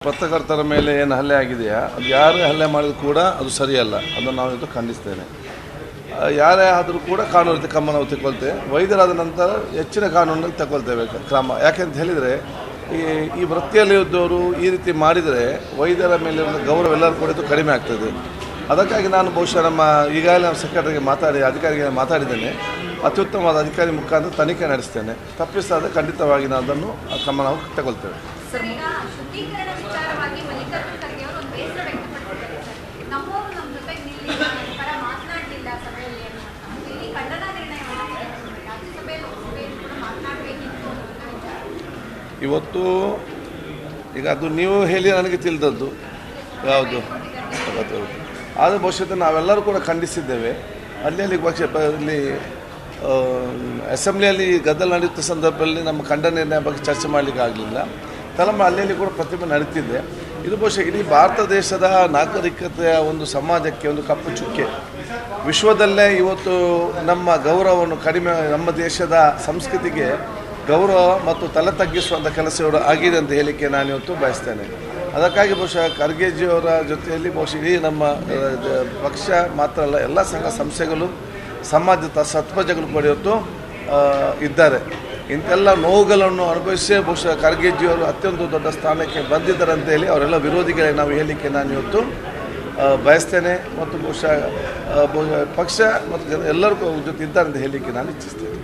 ಪತ್ರಕರ್ತರ ಮೇಲೆ ಏನು ಹಲ್ಲೆ ಆಗಿದೆಯಾ ಅದು ಯಾರೇ ಹಲ್ಲೆ ಮಾಡಿದ್ರು ಕೂಡ ಅದು ಸರಿಯಲ್ಲ. ಅದನ್ನು ನಾವು ಇವತ್ತು ಖಂಡಿಸ್ತೇನೆ. ಯಾರೇ ಆದರೂ ಕೂಡ ಕಾನೂನು ರೀತಿ ಕ್ರಮ ನಾವು ತಗೊಳ್ತೇವೆ. ವೈದ್ಯರಾದ ನಂತರ ಹೆಚ್ಚಿನ ಕಾನೂನಲ್ಲಿ ತಗೊಳ್ತೇವೆ ಕ್ರಮ. ಯಾಕೆಂತ ಹೇಳಿದರೆ ಈ ವೃತ್ತಿಯಲ್ಲಿ ಇದ್ದವರು ಈ ರೀತಿ ಮಾಡಿದರೆ ವೈದ್ಯರ ಮೇಲೆ ಗೌರವ ಎಲ್ಲರೂ ಕೂಡ ಕಡಿಮೆ ಆಗ್ತದೆ. ಅದಕ್ಕಾಗಿ ನಾನು ಬಹುಶಃ ನಮ್ಮ ಈಗಾಗಲೇ ನಮ್ಮ ಸೆಕ್ರೆಟರಿಗೆ ಅಧಿಕಾರಿಗೆ ಮಾತಾಡಿದ್ದೇನೆ. ಅತ್ಯುತ್ತಮವಾದ ಅಧಿಕಾರಿ ಮುಖಾಂತರ ತನಿಖೆ ನಡೆಸ್ತೇನೆ. ತಪ್ಪಿಸಾದ ಖಂಡಿತವಾಗಿ ನಾವು ಅದನ್ನು ಕ್ರಮ ನಾವು ತಗೊಳ್ತೇವೆ. ಇವತ್ತು ಈಗ ಅದು ನೀವು ಹೇಳಿ ನನಗೆ ತಿಳಿದದ್ದು ಯಾವುದು ಆದರೆ ಬಹುಶಃ ನಾವೆಲ್ಲರೂ ಕೂಡ ಖಂಡಿಸಿದ್ದೇವೆ. ಅಲ್ಲಿ ಪಕ್ಷ ಇಲ್ಲಿ ಅಸೆಂಬ್ಲಿಯಲ್ಲಿ ಗದ್ದಲ ನಡೆಯುತ್ತ ಸಂದರ್ಭದಲ್ಲಿ ನಮ್ಮ ಖಂಡನ ನಿರ್ಣಯ ಬಗ್ಗೆ ಚರ್ಚೆ ಮಾಡಲಿಕ್ಕೆ ಆಗಲಿಲ್ಲ. ತಲೆಮ ಅಲ್ಲಿ ಕೂಡ ಪ್ರತಿಭಟನೆ ನಡೀತಿದೆ. ಇದು ಬಹುಶಃ ಇಡೀ ಭಾರತ ದೇಶದ ನಾಗರಿಕತೆಯ ಒಂದು ಸಮಾಜಕ್ಕೆ ಒಂದು ಕಪ್ಪು ಚುಕ್ಕೆ. ವಿಶ್ವದಲ್ಲೇ ಇವತ್ತು ನಮ್ಮ ಗೌರವವನ್ನು ಕಡಿಮೆ, ನಮ್ಮ ದೇಶದ ಸಂಸ್ಕೃತಿಗೆ ಗೌರವ ಮತ್ತು ತಲೆ ತಗ್ಗಿಸುವಂಥ ಕೆಲಸಗಳು ಆಗಿದೆ ಅಂತ ಹೇಳಲಿಕ್ಕೆ ನಾನು ಇವತ್ತು ಬಯಸ್ತೇನೆ. ಅದಕ್ಕಾಗಿ ಬಹುಶಃ ಖರ್ಗೆಜಿಯವರ ಜೊತೆಯಲ್ಲಿ ಬಹುಶಃ ಇಡೀ ನಮ್ಮ ಪಕ್ಷ ಮಾತ್ರ ಅಲ್ಲ, ಎಲ್ಲ ಸಂಘ ಸಂಸ್ಥೆಗಳು, ಸಮಾಜದ ಸತ್ಪ್ರಜೆಗಳು ಕೂಡ ಇವತ್ತು ಇದ್ದಾರೆ. ಇಂಥೆಲ್ಲ ನೋವುಗಳನ್ನು ಅನುಭವಿಸಿ ಬಹುಶಃ ಖರ್ಗೆಜಿಯವರು ಅತ್ಯಂತ ದೊಡ್ಡ ಸ್ಥಾನಕ್ಕೆ ಬಂದಿದ್ದಾರೆ ಅಂತ ಹೇಳಿ ಅವರೆಲ್ಲ ವಿರೋಧಿಗಳಿಗೆ ನಾವು ಹೇಳಲಿಕ್ಕೆ ನಾನು ಇವತ್ತು ಬಯಸ್ತೇನೆ. ಮತ್ತು ಬಹುಶಃ ಪಕ್ಷ ಮತ್ತು ಎಲ್ಲರಿಗೂ ಜೊತೆ ಇದ್ದಾರೆ ಅಂತ ಹೇಳಲಿಕ್ಕೆ ನಾನು ಇಚ್ಛಿಸ್ತೇನೆ.